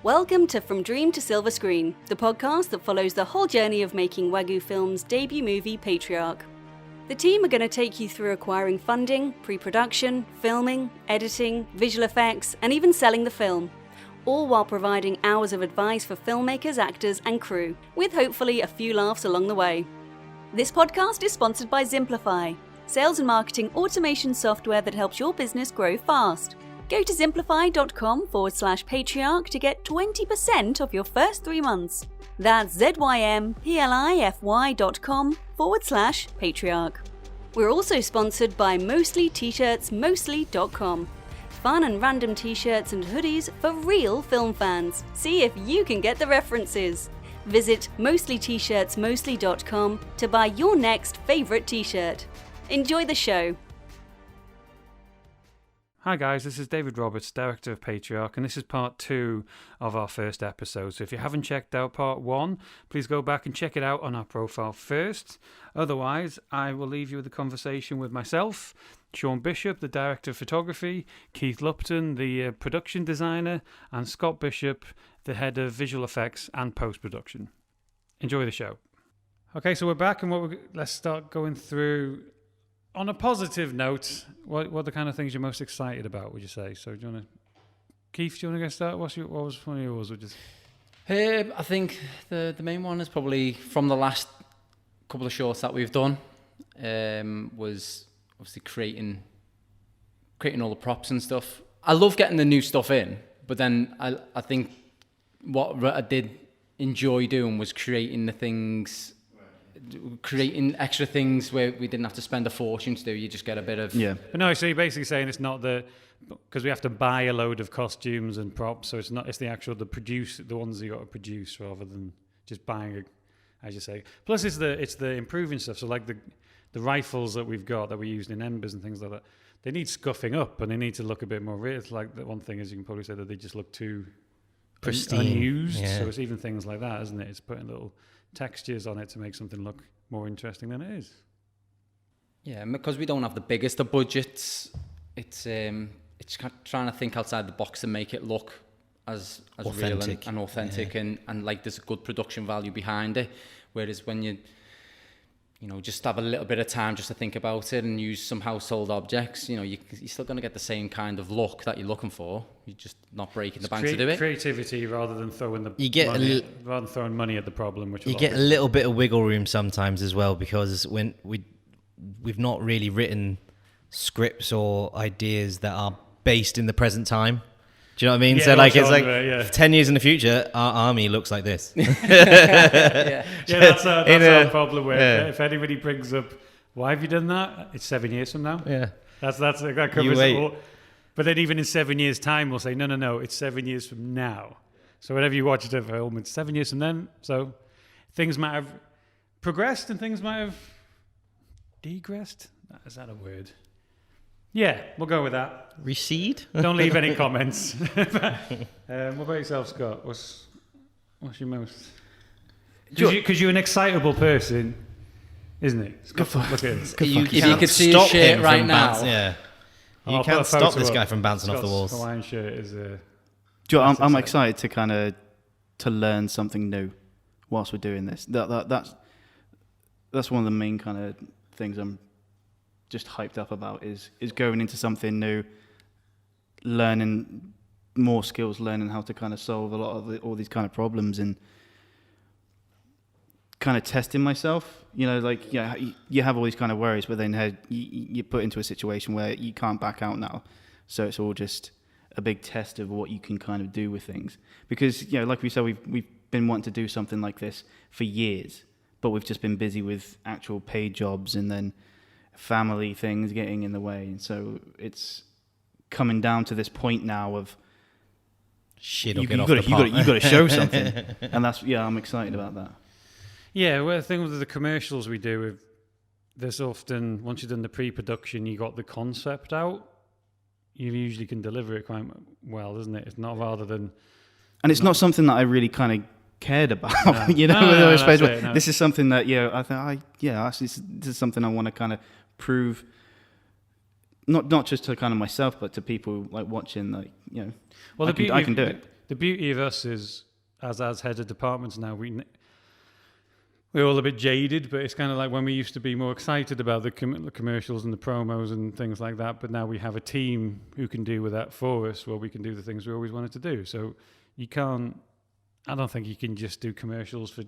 Welcome to From Dream to Silver Screen, the podcast that follows the whole journey of making Wagyu Films' debut movie, Patriarch. The team are going to take you through acquiring funding, pre-production, filming, editing, visual effects, and even selling the film, all while providing hours of advice for filmmakers, actors, and crew, with hopefully a few laughs along the way. This podcast is sponsored by Zimplify, sales and marketing automation software that helps your business grow fast. Go to zimplify.com/patriarch to get 20% off your first 3 months. That's zymplify.com/patriarch. We're also sponsored by Mostly T-shirts, mostly.com. Fun and random t-shirts and hoodies for real film fans. See if you can get the references. Visit mostlytshirtsmostly.com to buy your next favorite t-shirt. Enjoy the show. Hi guys, this is David Roberts, director of Patriarch, and this is part 2 of our first episode. So if you haven't checked out part 1, please go back and check it out on our profile first. Otherwise, I will leave you with a conversation with myself, Sean Bishop, the director of photography, Keith Lupton, the production designer, and Scott Bishop, the head of visual effects and post-production. Enjoy the show. Okay, so we're back, and let's start going through. On a positive note, what are the kind of things you're most excited about, would you say? So do you want to... Keith, do you want to get started? What was one of yours? I think the main one is probably from the last couple of shorts that we've done, was obviously creating all the props and stuff. I love getting the new stuff in, but then I think what I did enjoy doing was creating extra things where we didn't have to spend a fortune to do. You just get a bit of... Yeah. But no, so you're basically saying it's not because we have to buy a load of costumes and props, so it's the ones you got to produce rather than just buying, as you say. Plus it's the improving stuff. So like the rifles that we've got that we used in Embers and things like that, they need scuffing up and they need to look a bit more real. Like the one thing is you can probably say that they just look too pristine, unused. Yeah. So it's even things like that, isn't it? It's putting little textures on it to make something look more interesting than it is. Yeah, because we don't have the biggest of budgets, it's kind of trying to think outside the box and make it look as real and authentic, yeah. and like there's a good production value behind it. Whereas when you just have a little bit of time just to think about it and use some household objects, you're still going to get the same kind of look that you're looking for. You're just not breaking the bank to do it. Creativity rather than throwing throwing money at the problem. Which you get a little bit of wiggle room sometimes as well, because when we've not really written scripts or ideas that are based in the present time. Do you know what I mean? Yeah, so like it's like 10 years in the future, our army looks like this. That's our problem. Where if anybody brings up, why have you done that? It's 7 years from now. Yeah, that covers it all. But then even in 7 years' time, we'll say no, it's 7 years from now. So whenever you watch the film, it's 7 years from then. So things might have progressed and things might have degressed. Is that a word? Yeah, we'll go with that. Recede? Don't leave any comments. What about yourself, Scott? What's your most... Because you're an excitable person, isn't it? Scott, look at it. If you could see his shirt right now... Yeah. You can't stop this guy from bouncing off the walls. Hawaiian shirt is a... I'm excited to to learn something new whilst we're doing this. That's one of the main kind of things I'm just hyped up about is going into something new, learning more skills, learning how to kind of solve a lot of all these kind of problems, and kind of testing myself. You have all these kind of worries, but then you put into a situation where you can't back out now. So it's all just a big test of what you can kind of do with things. Because like we said, we've been wanting to do something like this for years, but we've just been busy with actual paid jobs and then family things getting in the way, and so it's coming down to this point now of shit. You got to show something, and I'm excited about that. Yeah, well, the thing with the commercials we do, there's often once you've done the pre-production, you got the concept out. You usually can deliver it quite well, isn't it? It's not rather than, and it's not something that I really kind of cared about. No. This is something that I thought this is something I want to kind of prove, not just to kind of myself, but to people like watching, like Well, I can do it. the beauty of us is, as head of departments now, we're all a bit jaded, but it's kind of like when we used to be more excited about the commercials and the promos and things like that, but now we have a team who can deal with that for us, well, we can do the things we always wanted to do. So I don't think you can just do commercials for,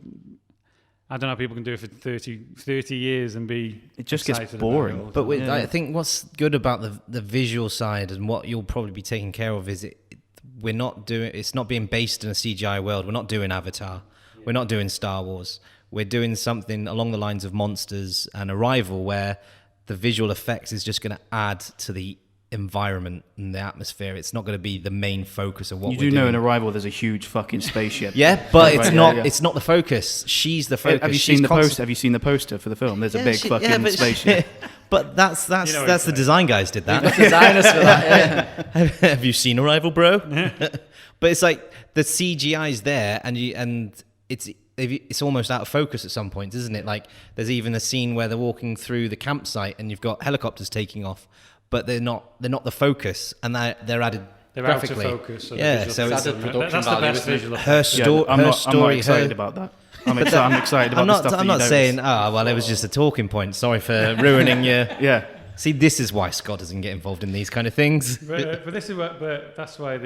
I don't know how people can do it for 30 years and be It just gets boring. But I think what's good about the visual side and what you'll probably be taking care of is it's not being based in a CGI world. We're not doing Avatar. Yeah. We're not doing Star Wars. We're doing something along the lines of Monsters and Arrival, where the visual effects is just going to add to the environment and the atmosphere. It's not going to be the main focus of what we're doing. You do know in Arrival there's a huge fucking spaceship. Yeah, but it's not. It's not the focus. She's the focus. Have you seen the poster? Have you seen the poster for the film? There's a big fucking spaceship. But that's the design guys did that. Designers for that. Yeah. Have you seen Arrival, bro? But it's like the CGI's there, and it's almost out of focus at some point, isn't it? Like there's even a scene where they're walking through the campsite and you've got helicopters taking off, but they're not the focus, and they're added. They're graphically. Out of focus. So yeah, so it's added production that's the best visual. Her story. I'm not excited about that. I'm excited about the stuff. I'm not saying. It was just a talking point. Sorry for ruining your. Yeah. See, this is why Scott doesn't get involved in these kind of things. But this is but that's why it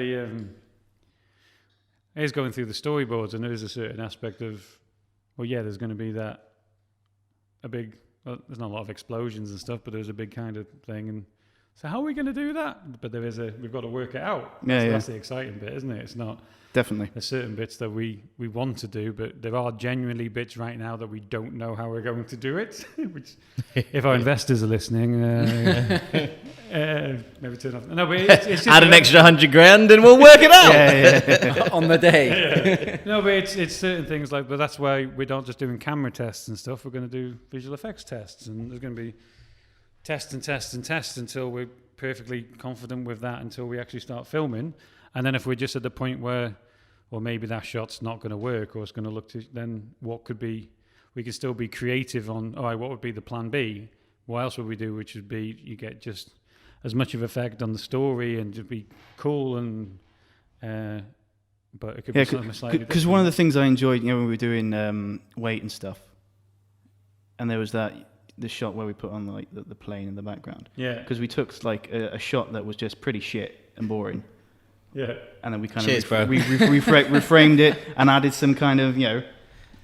is going through the storyboards, and there is a certain aspect of, there's going to be there's not a lot of explosions and stuff, but there's a big kind of thing, and so how are we going to do that? But we've got to work it out. That's the exciting bit, isn't it? It's not. Definitely. There's certain bits that we want to do, but there are genuinely bits right now that we don't know how we're going to do it. Which, if our investors are listening, maybe turn off. No, but it's just add an extra $100,000 and we'll work it out yeah. On the day. Yeah. No, but it's certain things like. But that's why we're not just doing camera tests and stuff. We're going to do visual effects tests, and there's going to be tests until we're perfectly confident with that until we actually start filming. And then if we're just at the point where, maybe that shot's not going to work or it's going to look to, then what could be, we can still be creative on, all right, what would be the plan B? What else would we do? Which would be, you get just as much of effect on the story and just be cool and, but it could be something slightly different. Because one of the things I enjoyed, when we were doing Wait and stuff, and there was the shot where we put on like the plane in the background. Yeah. Because we took like a shot that was just pretty shit and boring. Yeah, and then we kind of reframed it and added some kind of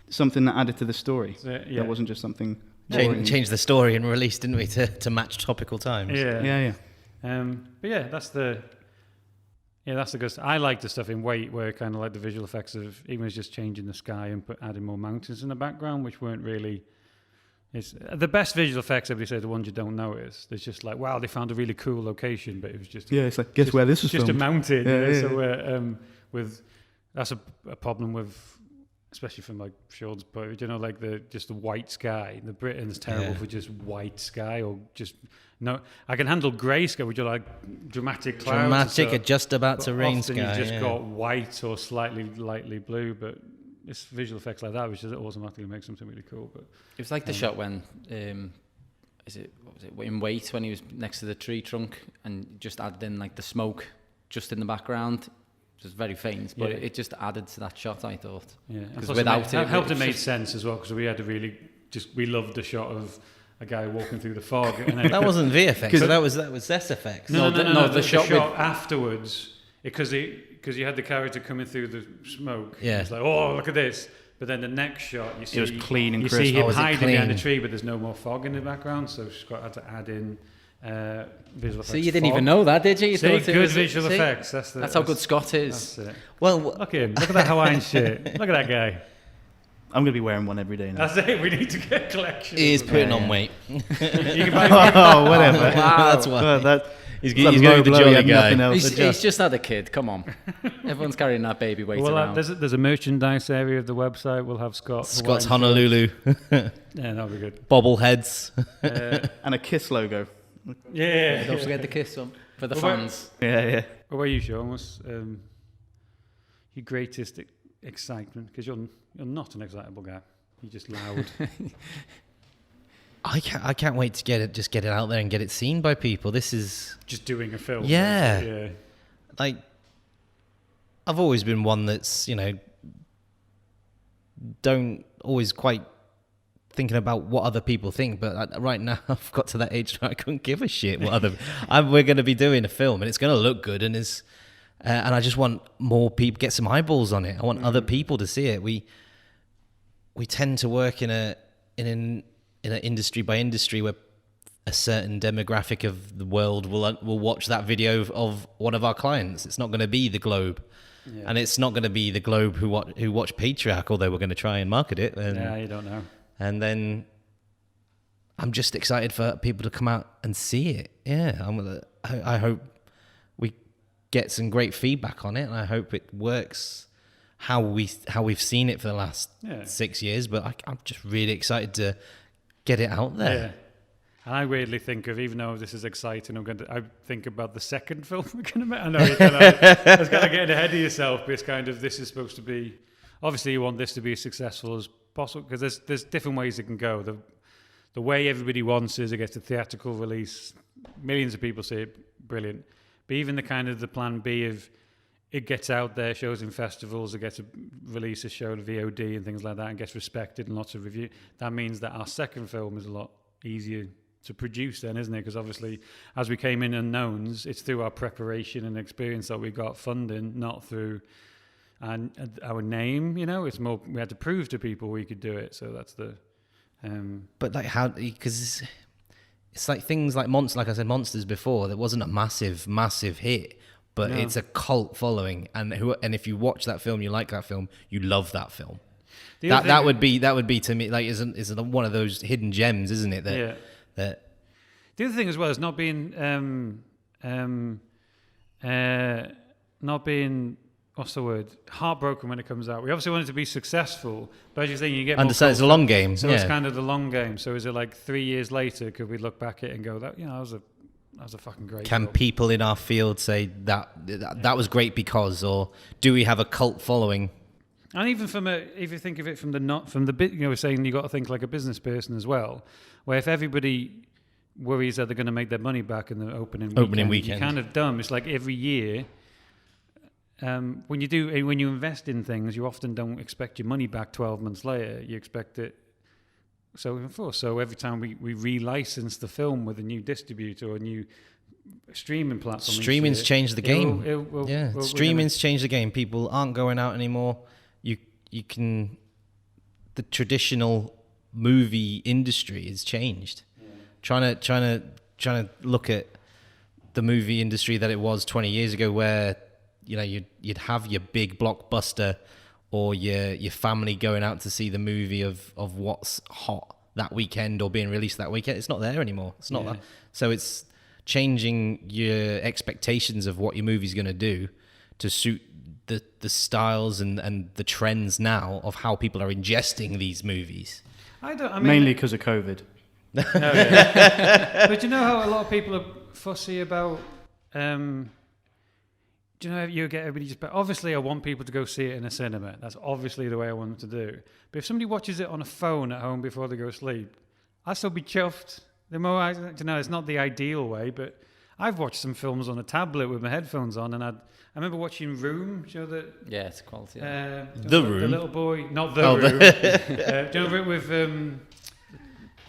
something that added to the story. That wasn't just something. Changed the story and released, didn't we, to match topical times? Yeah. But that's the good stuff. I like the stuff in Wait where kind of like the visual effects of even was just changing the sky and adding more mountains in the background, which weren't really. It's the best visual effects. Everybody says the ones you don't notice. It's just like, wow, they found a really cool location, but it was just it's like guess where this was just filmed? A mountain. Yeah. So that's a problem with, especially from like Sean's point, like the white sky. The Britain's terrible for just white sky or just no. I can handle grey sky, which are like dramatic clouds. Dramatic, just about to rain sky. You just got white or slightly lightly blue, but. It's visual effects like that, which just automatically makes something really cool. But it was like the shot when, in Wait when he was next to the tree trunk and just added in like the smoke just in the background. It was very faint, but it just added to that shot. I thought. Yeah, because without it helped. It made sense as well because we had to we loved the shot of a guy walking through the fog. And then that wasn't VFX, so that was SFX. No, the shot afterwards because you had the character coming through the smoke. Yeah. It's like, oh, look at this. But then the next shot, you see... It was clean and crisp. You see him hiding behind a tree, but there's no more fog in the background, so Scott had to add in visual effects. So you didn't even know that, did you? Good visual effects. That's how good Scott is. That's it. Well, look at him. Look at that Hawaiian shirt. Look at that guy. I'm going to be wearing one every day now. That's it. We need to get a collection. He is putting on weight. You can buy whatever. Wow. That's why. He's going to be the jolly guy. He's just had a kid. Come on. Everyone's carrying that baby weight around. There's a merchandise area of the website. We'll have Scott's Honolulu. Yeah, that'll be good. Bobbleheads. And a KISS logo. Yeah. Don't forget the KISS one for the fans. Yeah. What about you, Sean? What's your greatest excitement? Because you're not an excitable guy. You're just loud. I can't wait to get it out there and get it seen by people. This is just doing a film. Yeah. Like I've always been one that's, don't always quite thinking about what other people think, but right now I've got to that age where I couldn't give a shit what we're going to be doing a film and it's going to look good and I just want more people, get some eyeballs on it. I want other people to see it. We tend to work in an industry by industry where a certain demographic of the world will watch that video of one of our clients. It's not going to be the Globe. Yeah. And it's not going to be the Globe who watch Patriarch, although we're going to try and market it. You don't know. And then I'm just excited for people to come out and see it. Yeah, I hope we get some great feedback on it, and I hope it works how we've seen it for the last 6 years. But I'm just really excited to get it out there. Yeah. And I weirdly think of, even though this is exciting, I think about the second film we're going to make. I know you're kind of getting ahead of yourself, but it's kind of, this is supposed to be, obviously you want this to be as successful as possible, because there's different ways it can go. The way everybody wants is it gets a theatrical release, millions of people see it, brilliant. But even the kind of the plan B of it gets out there, shows in festivals, it gets a release, a show to VOD and things like that, and gets respected and lots of review. That means that our second film is a lot easier to produce then, isn't it? Because obviously, as we came in unknowns, it's through our preparation and experience that we got funding, not through our name. It's more, we had to prove to people we could do it. So that's the. But like how, because it's like things like like I said, Monsters before. That wasn't a massive hit, but it's a cult following, and if you watch that film, you like that film, you love that film. That would be to me like is one of those hidden gems, isn't it? That the other thing as well is not being what's the word, heartbroken when it comes out. We obviously want it to be successful, but as you're saying, you get understand it's a long game. So it's kind of the long game. So is it like 3 years later? Could we look back at it and go, that was a fucking great. Can film. People in our field say that was great because, or do we have a cult following? And even if you think of it from the bit, we're saying you got to think like a business person as well. Where if everybody worries that they're going to make their money back in the opening weekend, you're kind of dumb. It's like every year, when you invest in things, you often don't expect your money back 12 months later. You expect it. So every time we relicense the film with a new distributor or a new streaming platform, streaming's changed the game. Streaming's changed the game. People aren't going out anymore. The traditional movie industry has changed. Trying to look at the movie industry that it was 20 years ago, where you'd have your big blockbuster or your family going out to see the movie of what's hot that weekend or being released that weekend. It's not there anymore. It's not that. So it's changing your expectations of what your movie's going to do to suit the styles and the trends now of how people are ingesting these movies. Mainly because of COVID. But you know how a lot of people are fussy about. Do you know you get everybody just? But obviously, I want people to go see it in a cinema. That's obviously the way I want them to do. But if somebody watches it on a phone at home before they go to sleep, I'll still be chuffed. It's not the ideal way, but I've watched some films on a tablet with my headphones on, and I remember watching Room. Do you know that? Yeah, it's quality. The Room. The little boy, not the Room. Do you know with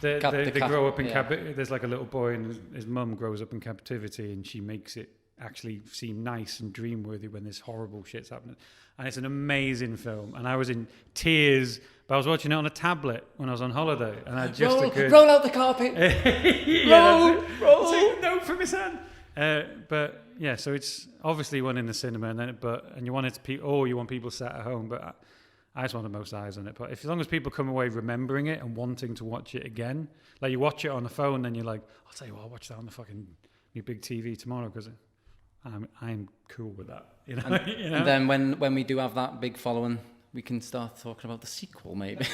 they grow up in captivity. There's like a little boy, and his mum grows up in captivity, and she makes it actually seem nice and dream-worthy when this horrible shit's happening. And it's an amazing film. And I was in tears, but I was watching it on a tablet when I was on holiday, and I just roll out the carpet. roll. Take a note from his hand. But yeah, so it's obviously one in the cinema, and you want it to you want people sat at home, but I just want the most eyes on it. But as long as people come away remembering it and wanting to watch it again, like you watch it on the phone, then you're like, I'll tell you what, I'll watch that on the fucking new big TV tomorrow because I'm cool with that. And then when we do have that big following, we can start talking about the sequel, maybe.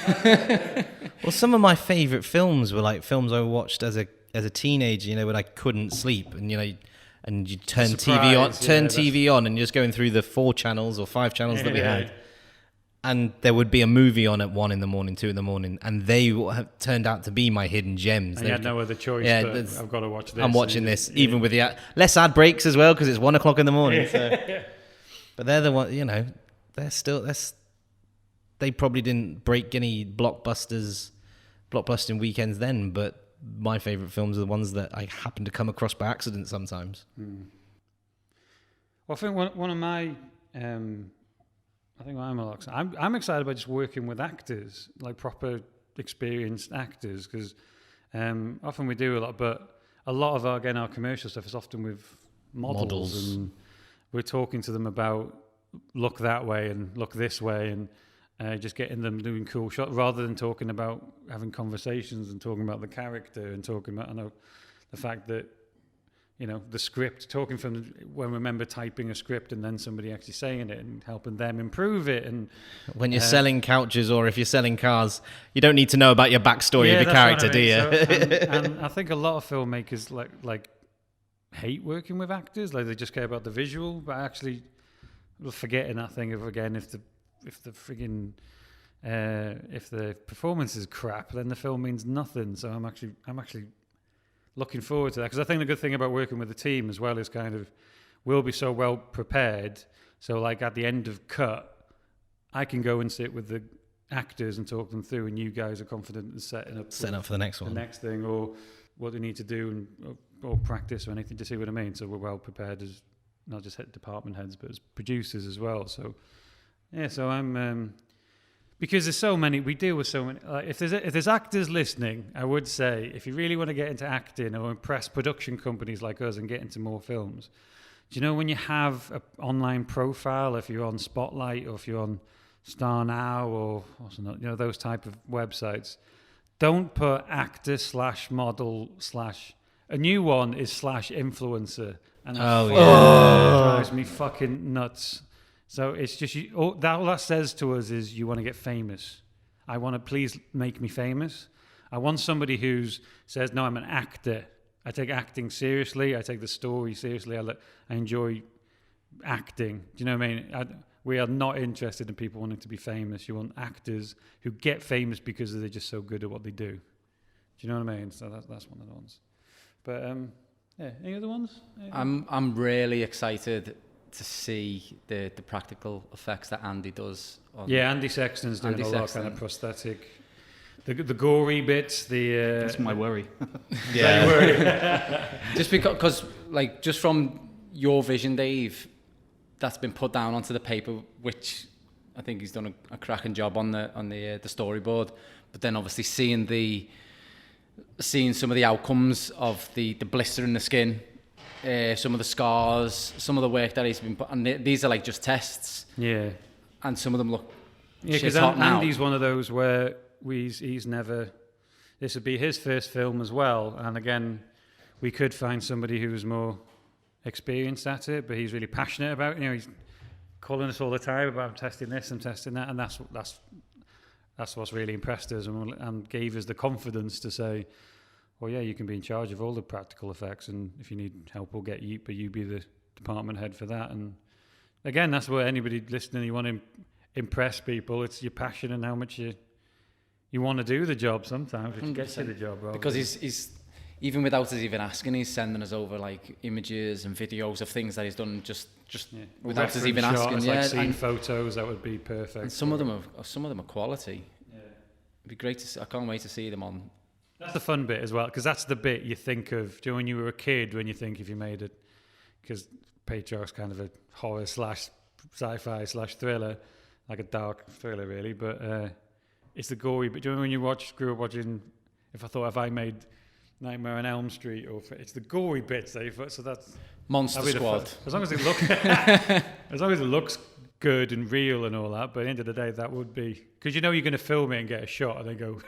Well, some of my favourite films were like films I watched as a teenager, when I couldn't sleep, and and you turn TV on, and you're just going through the 4 channels or 5 channels that we had. And there would be a movie on at 1 a.m, 2 a.m, and they have turned out to be my hidden gems. And you had no other choice. I've got to watch this. I'm watching this, even with the less ad breaks as well, because it's 1 o'clock in the morning. So. But they're the one, you know, they probably didn't break any blockbusting weekends then, but my favourite films are the ones that I happen to come across by accident sometimes. Well, I think one of my, I think I'm excited about just working with actors, like proper experienced actors, because often we do a lot, but a lot of our commercial stuff is often with models. And we're talking to them about look that way and look this way, and just getting them doing cool shots rather than talking about having conversations and talking about the character and talking about, I know, the fact that, you know, the script, talking from when we remember typing a script and then somebody actually saying it and helping them improve it. And when you're selling couches or if you're selling cars, you don't need to know about your backstory of your character, do you? So, and I think a lot of filmmakers like hate working with actors, like they just care about the visual, but actually forgetting that thing of, again, if the performance is crap, then the film means nothing. So I'm actually looking forward to that, because I think the good thing about working with a team as well is kind of we'll be so well prepared. So like at the end of cut, I can go and sit with the actors and talk them through, and you guys are confident in setting up for the next one, the next thing, or what they need to do, and or practice or anything. To see what I mean? So we're well prepared as not just department heads, but as producers as well. So yeah, so I'm because there's so many, we deal with so many. If there's actors listening, I would say if you really want to get into acting or impress production companies like us and get into more films, do you know when you have an online profile, if you're on Spotlight or if you're on Star Now or you know, those type of websites, don't put actor / model / a new one is /influencer, and that drives me fucking nuts. So it's just all that says to us is you want to get famous. I want to, please make me famous. I want somebody who says, no, I'm an actor. I take acting seriously. I take the story seriously. I enjoy acting. Do you know what I mean? We are not interested in people wanting to be famous. You want actors who get famous because they're just so good at what they do. Do you know what I mean? So that's one of the ones. But yeah, any other ones? I'm really excited to see the practical effects that Andy does. Andy Sexton's doing a lot of kind of prosthetic, the gory bits. That's my worry. Just because, like, just from your vision, Dave, that's been put down onto the paper, which I think he's done a cracking job on the storyboard. But then obviously seeing some of the outcomes of the blister in the skin. Some of the scars, some of the work that he's been put, and these are like just tests. Yeah. And some of them look. Yeah, because Andy's one of those where he's never. This would be his first film as well, and again, we could find somebody who's more experienced at it, but he's really passionate about it. You know, he's calling us all the time about I'm testing this, I'm testing that, and that's what's really impressed us and gave us the confidence to say, well, yeah, you can be in charge of all the practical effects, and if you need help, we'll get you, but you be the department head for that. And again, that's what anybody listening, you want to impress people. It's your passion and how much you want to do the job sometimes, which gets you the job. Because he's even without us even asking, he's sending us over like images and videos of things that he's done just without us even asking. Like scene photos, that would be perfect. And some of them are quality. Yeah. It'd be great to see. I can't wait to see them on. That's the fun bit as well, because that's the bit you think of. Do you know when you were a kid, when you think if you made it, because Patriarch's kind of a horror / sci-fi / thriller, like a dark thriller really, but it's the gory bit. Do you know when you grew up watching, if I made Nightmare on Elm Street, or it's the gory bits, so that's Monster Squad. As long as it looks good and real and all that, but at the end of the day, that would be, because you know you're going to film it and get a shot and then go,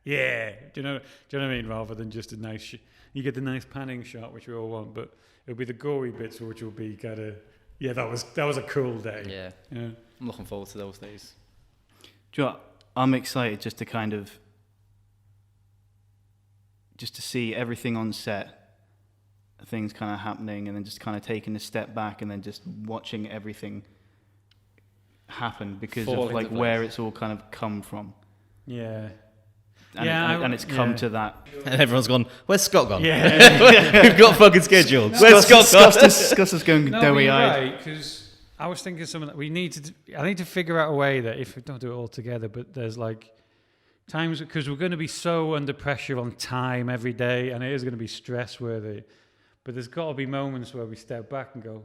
yeah, do you know what I mean? Rather than just a nice, you get the nice panning shot, which we all want, but it'll be the gory bits, which will be kind of, yeah, that was a cool day. Yeah, I'm looking forward to those days. Do you know what? I'm excited just to see everything on set, things kind of happening, and then just kind of taking a step back and then just watching everything happen because of like where it's all kind of come from. Yeah. And it's come to that. And everyone's gone, where's Scott gone? Yeah. We've got fucking scheduled. Where's Scott gone? Scott's going doughy-eyed. Right, because I was thinking something that I need to figure out a way that if we don't do it all together, but there's like times because we're going to be so under pressure on time every day, and it is going to be stress worthy. But there's got to be moments where we step back and go,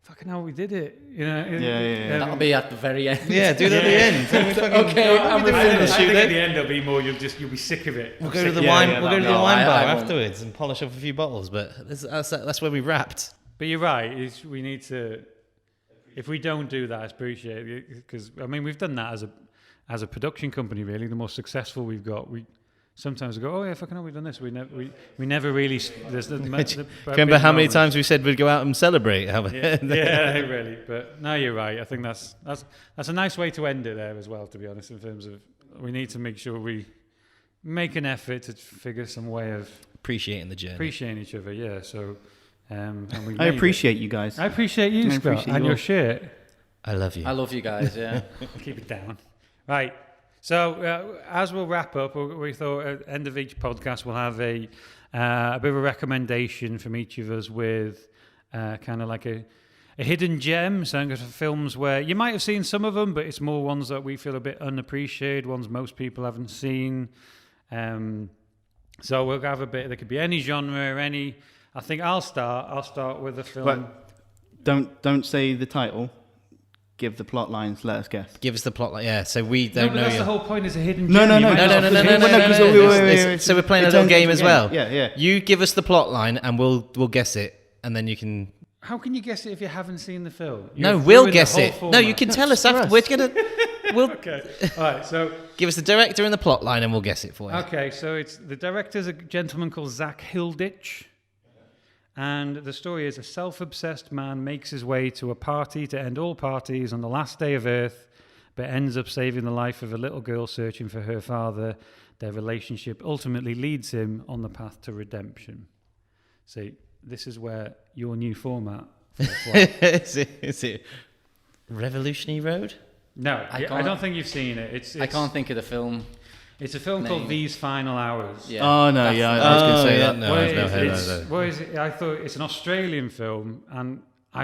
"Fucking hell, we did it!" You know? Yeah. That'll be at the very end. Yeah, do it at the end. Okay, I'm I think at the end there'll be more. You'll be sick of it. We'll go to the Yeah, wine. yeah, we'll go to the no, wine bar I won't. afterwards and polish up a few bottles. But that's where we wrapped. But you're right. We need to. If we don't do that, it's appreciated because I mean we've done that as a production company. Really, the most successful we've got. We sometimes go, oh yeah, fucking hell, we've done this. We never really. There's the Remember how many times we said we'd go out and celebrate? Yeah, really. But no, you're right. I think that's a nice way to end it there as well. To be honest, in terms of we need to make sure we make an effort to figure some way of appreciating the journey, appreciating each other. Yeah. So. And I appreciate you guys. I appreciate you, Scott, and your shirt. I love you. I love you guys, yeah. Keep it down. Right. So as we'll wrap up, we thought at the end of each podcast we'll have a bit of a recommendation from each of us with kind of like a hidden gem, so films where you might have seen some of them, but it's more ones that we feel a bit unappreciated, ones most people haven't seen. So we'll have a bit. There could be any genre, any. I think I'll start with a film. But don't say the title. Give the plot lines. Let us guess. Give us the plot line. Yeah, so we don't know. That's the whole point. Is a hidden No, gem. no, You no, might no, not no, have no, seen no, it. So we're playing a little game as well. Yeah. You give us the plot line, and we'll guess it, and then you can. How can you guess it if you haven't seen the film? No, You've we'll ruined the guess whole it. No, format. you can tell us after. We're gonna. We'll Okay. All right. So. give us the director and the plot line, and we'll guess it for you. Okay, so it's the director's a gentleman called Zach Hilditch, and the story is a self-obsessed man makes his way to a party to end all parties on the last day of Earth, but ends up saving the life of a little girl searching for her father. Their relationship ultimately leads him on the path to redemption. See, this is where your new format. is it Revolutionary Road? No, I I don't think you've seen it. It's I can't think of the film. It's a film called name. These Final Hours. Yeah. Oh no, yeah, I was going to say that. No, I've never heard of that. What is it? I thought it's an Australian film, and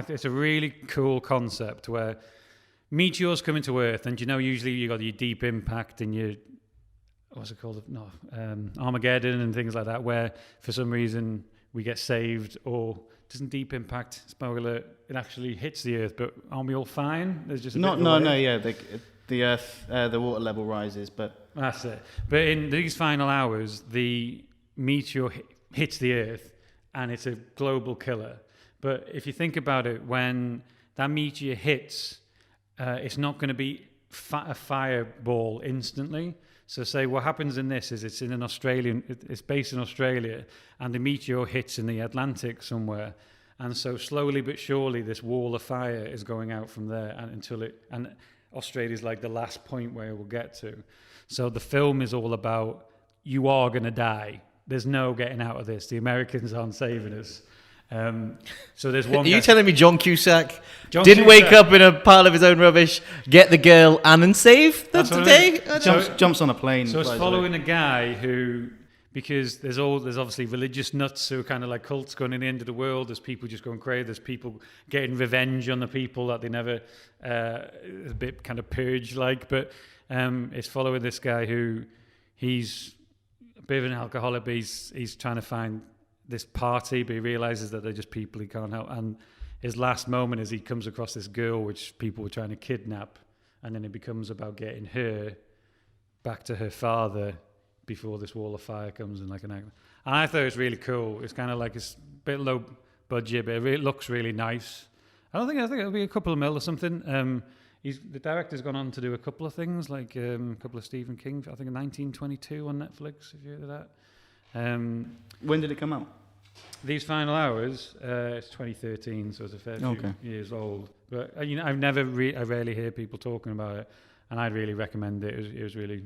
it's a really cool concept where meteors come into Earth, and usually you got your Deep Impact and your what's it called? No, Armageddon and things like that, where for some reason we get saved, or doesn't Deep Impact, spoiler, it actually hits the Earth, but aren't we all fine? There's just a bit of a wave. Yeah, the Earth, the water level rises, but That's it. But in These Final Hours, the meteor hits the Earth, and it's a global killer. But if you think about it, when that meteor hits, it's not going to be a fireball instantly. So say what happens in this is it's based in Australia, and the meteor hits in the Atlantic somewhere. And so slowly but surely this wall of fire is going out from there and Australia's like the last point where it will get to. So the film is all about you are going to die. There's no getting out of this. The Americans aren't saving us. So there's one. Are you telling me John Cusack John didn't Cusack- wake up in a pile of his own rubbish, get the girl, and then save them That's what I today? mean. I don't- So- jumps on a plane. So it's flies following away. a guy who, because there's obviously religious nuts who are kind of like cults going in the end of the world. There's people just going crazy. There's people getting revenge on the people that they never, a bit kind of purge-like. But it's following this guy who he's a bit of an alcoholic, but he's trying to find this party, but he realizes that they're just people he can't help. And his last moment is he comes across this girl which people were trying to kidnap, and then it becomes about getting her back to her father before this wall of fire comes in like an act. And I thought it was really cool. It's kind of like it's a bit low budget, but it looks really nice. I think it'll be a couple of mil or something. The director's gone on to do a couple of things, like a couple of Stephen King, I think in 1922 on Netflix, if you heard of that. When did it come out? These Final Hours, it's 2013, so it's a fair few years old. But I rarely hear people talking about it, and I'd really recommend it. It was really,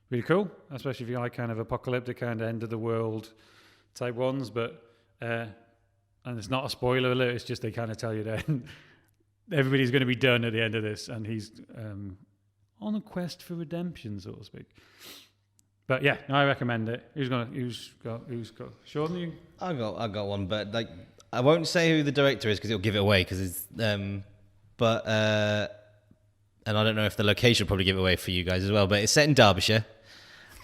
really cool, especially if you like kind of apocalyptic, kind of end of the world type ones. But and it's not a spoiler alert; it's just they kind of tell you that everybody's going to be done at the end of this, and he's on a quest for redemption, so to speak. But yeah, I recommend it. Who's got? Sean, you? I got one, but like I won't say who the director is because it'll give it away. Because it's but and I don't know if the location will probably give it away for you guys as well. But it's set in Derbyshire,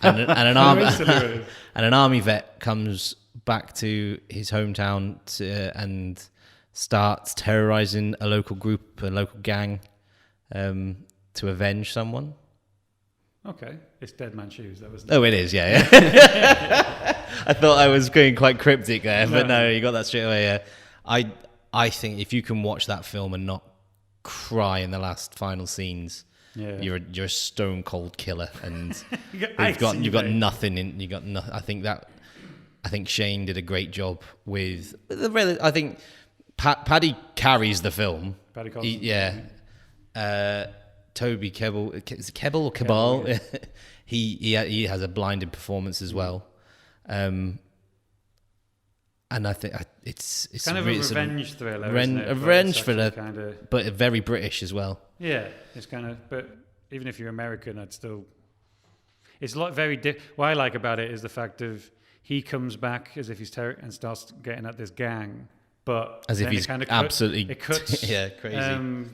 and an army vet comes back to his hometown and starts terrorizing a local group, a local gang, to avenge someone. Okay, it's Dead Man's Shoes. That was. Oh, it is. Yeah. I thought I was going quite cryptic there, but no, you got that straight away. Yeah. I think if you can watch that film and not cry in the last final scenes, you're a stone cold killer, and you've got nothing in. You got nothing. I think Shane did a great job with. I think Paddy carries the film. Paddy Considine. Toby Kebbell, is it Kebbell or Cabal? Yeah. he has a blinding performance as well, and I think it's kind of a revenge thriller, a revenge thriller, but very British as well. Yeah, it's kind of. But even if you're American, it's like very. What I like about it is the fact of he comes back as if he's and starts getting at this gang, but as if he's absolutely cuts crazy.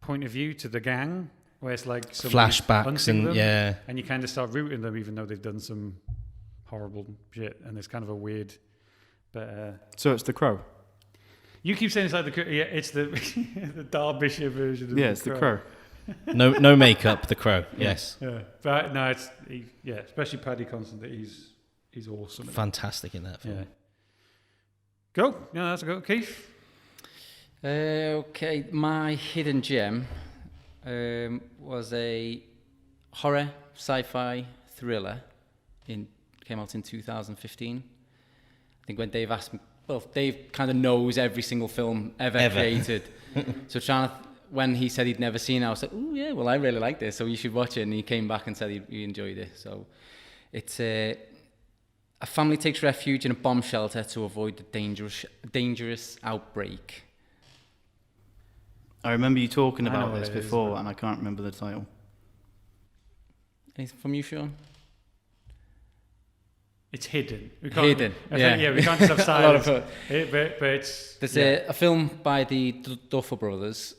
Point of view to the gang, where it's like flashbacks and you kind of start rooting them, even though they've done some horrible shit, and it's kind of a weird. But so it's The Crow. You keep saying it's like it's the the Derbyshire version. Of it's The Crow. No makeup, The Crow. Yes. Yeah, but no, especially Paddy Considine. He's awesome. Fantastic in that film. Yeah. Go. Yeah, that's a go, Keith. Okay, my hidden gem was a horror sci-fi thriller. Came out in 2015. I think when Dave asked me, Dave kind of knows every single film ever. Created. So when he said he'd never seen it, I was like, oh yeah, well I really like this, so you should watch it. And he came back and said he enjoyed it. So it's a family takes refuge in a bomb shelter to avoid the dangerous outbreak. I remember you talking about this before, and I can't remember the title. Anything from you, Sean? It's hidden. We can't just have silence. But it's... There's a film by the Duffer Brothers,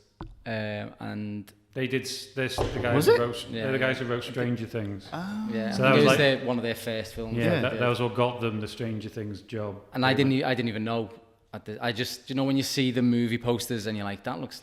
and... They did this. The guys who wrote. They're the guys who wrote Stranger Things. Oh. Yeah, so that was one of their first films. Yeah, that was what got them the Stranger Things job. And I didn't even know. I just, when you see the movie posters and you're like, that looks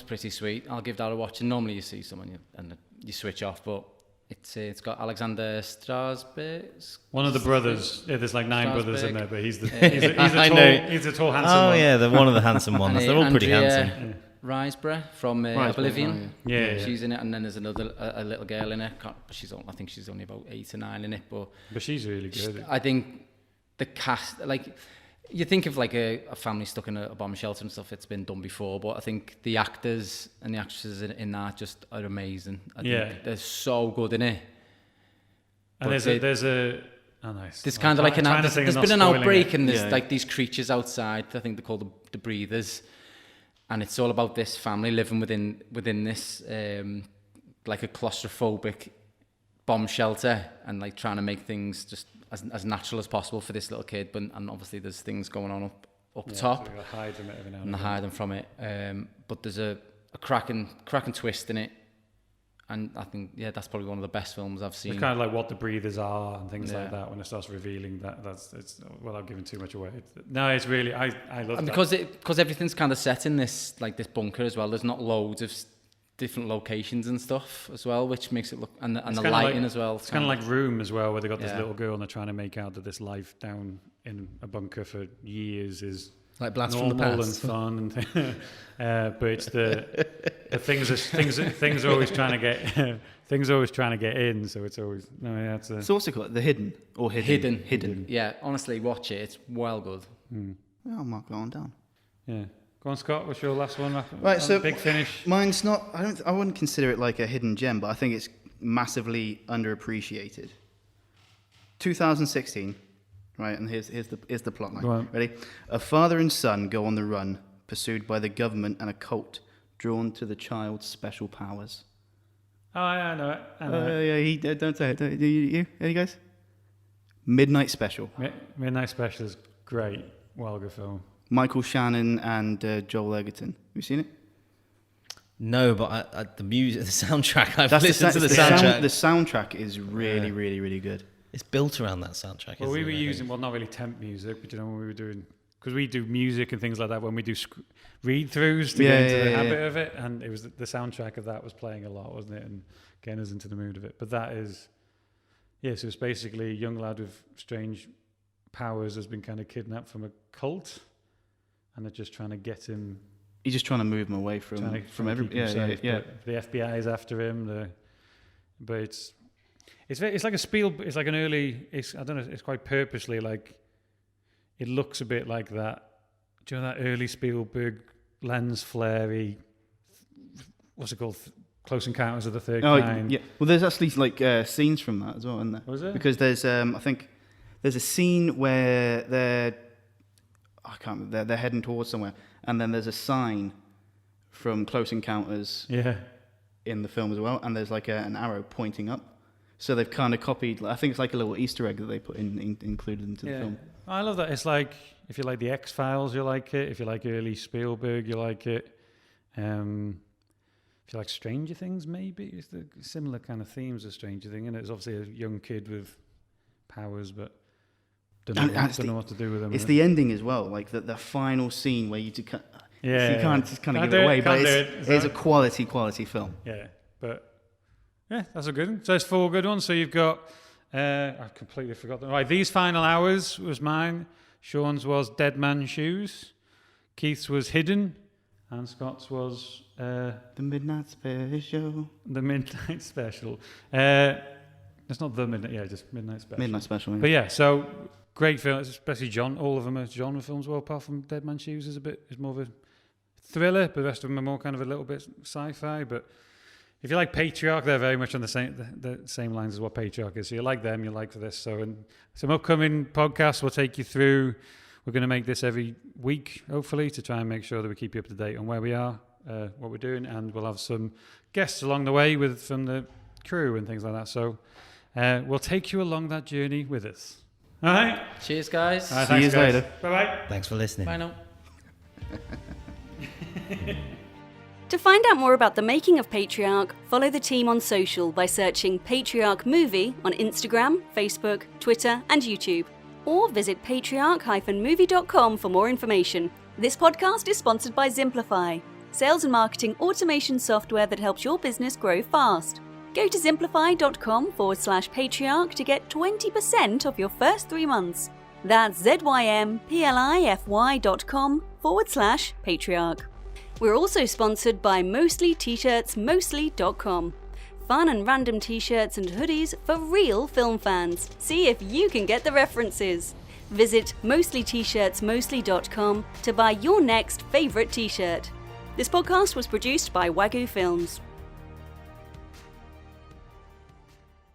pretty sweet. I'll give that a watch. And normally you see someone and you switch off, but it's got Alexander Strasberg. One of the brothers. Yeah, there's like 9 brothers in there, but he's the tall, handsome one. Oh yeah, one of the handsome ones. They're all pretty handsome. Yeah. Riseborough from Oblivion. Yeah, she's in it, and then there's a little girl in it. I think she's only about 8 or 9 in it, but she's really good. I think the cast, like, you think of like a family stuck in a bomb shelter and stuff. It's been done before, but I think the actors and the actresses in that just are amazing. I think they're so good in it. And there's kind of like there's been an outbreak, and there's like these creatures outside. I think they're called the breathers. And it's all about this family living within this like a claustrophobic bomb shelter, and like trying to make things just as natural as possible for this little kid. And obviously there's things going on up top, so hide them every now and hide them from it. But there's a cracking twist in it, and I think that's probably one of the best films I've seen. It's kind of like what the breathers are and things like that. When it starts revealing that's without giving too much away. It's really I love and that. because everything's kind of set in this bunker as well. There's not loads of different locations and stuff as well, which makes it look and the lighting as well. It's kind of like Room as well, where they got this little girl and they're trying to make out that this life down in a bunker for years is like Blast normal from the Past and fun and but it's the things are always trying to get things are always trying to get in, so it's always it's also called The Hidden or Hidden. Yeah, honestly, watch it. It's well good. I'll mark that one down. Yeah. Go on, Scott. What's your last one? Right, so Big Finish. Mine's not. I wouldn't consider it like a hidden gem, but I think it's massively underappreciated. 2016, right? And here's the plot line. Ready? A father and son go on the run, pursued by the government and a cult, drawn to the child's special powers. Oh, yeah, I know it. Yeah. Don't say it. You guys? Midnight Special. Midnight Special is great. Well, good film. Michael Shannon and Joel Edgerton. Have you seen it? No, but the music, the soundtrack. I've That's listened to the sound- soundtrack. The soundtrack is really, really, really good. It's built around that soundtrack. Well, we isn't were it, I think? using, well, not really temp music, but when we were doing, because we do music and things like that when we do read-throughs to get into the habit of it, and it was the soundtrack of that was playing a lot, wasn't it, and getting us into the mood of it. But that is, so it's basically a young lad with strange powers has been kind of kidnapped from a cult, and they're just trying to get him. You're just trying to move him away from everybody. Yeah. But the FBI is after him. But it's like a Spielberg. It's like an early. I don't know. It's quite purposely like. It looks a bit like that. Do you know that early Spielberg lens flare-y? What's it called? Close Encounters of the Third Kind. Yeah. Well, there's actually like scenes from that as well, isn't there? Was it? Because there's I think there's a scene where they're heading towards somewhere, and then there's a sign from Close Encounters in the film as well, and there's like an arrow pointing up. So they've kind of copied. I think it's like a little Easter egg that they put included into the film. I love that. It's like if you like the X-Files, you like it. If you like early Spielberg, you like it. If you like Stranger Things, maybe it's the similar kind of themes of Stranger Things. And it's obviously a young kid with powers, but don't know what to do with them. It's the ending as well, like the final scene where you can't just kind of give it away, but it's a quality film. Yeah, but that's a good one. So it's 4 good ones. So you've got I've completely forgotten. Right, These Final Hours was mine. Sean's was Dead Man's Shoes. Keith's was Hidden, and Scott's was The Midnight Special. The Midnight Special. It's not The Midnight, just Midnight Special. Midnight Special. Yeah. But so great films, especially John. All of them are genre films. Well, apart from Dead Man's Shoes is more of a thriller, but the rest of them are more kind of a little bit sci-fi. But if you like Patriarch, they're very much on the same lines as what Patriarch is. So you like them, you like this. So in some upcoming podcasts, we'll take you through. We're going to make this every week, hopefully, to try and make sure that we keep you up to date on where we are, what we're doing, and we'll have some guests along the way from the crew and things like that. So we'll take you along that journey with us. All right. Cheers, guys. All right, See you later. Bye-bye. Thanks for listening. Bye now. To find out more about the making of Patriarch, follow the team on social by searching Patriarch Movie on Instagram, Facebook, Twitter, and YouTube. Or visit patriarch-movie.com for more information. This podcast is sponsored by Zimplify, sales and marketing automation software that helps your business grow fast. Go to zimplify.com/patriarch to get 20% off your first 3 months. That's zymplify.com/patriarch. We're also sponsored by Mostly T-shirts, mostly.com. Fun and random t-shirts and hoodies for real film fans. See if you can get the references. Visit mostlytshirtsmostly.com to buy your next favorite t-shirt. This podcast was produced by Wagyu Films.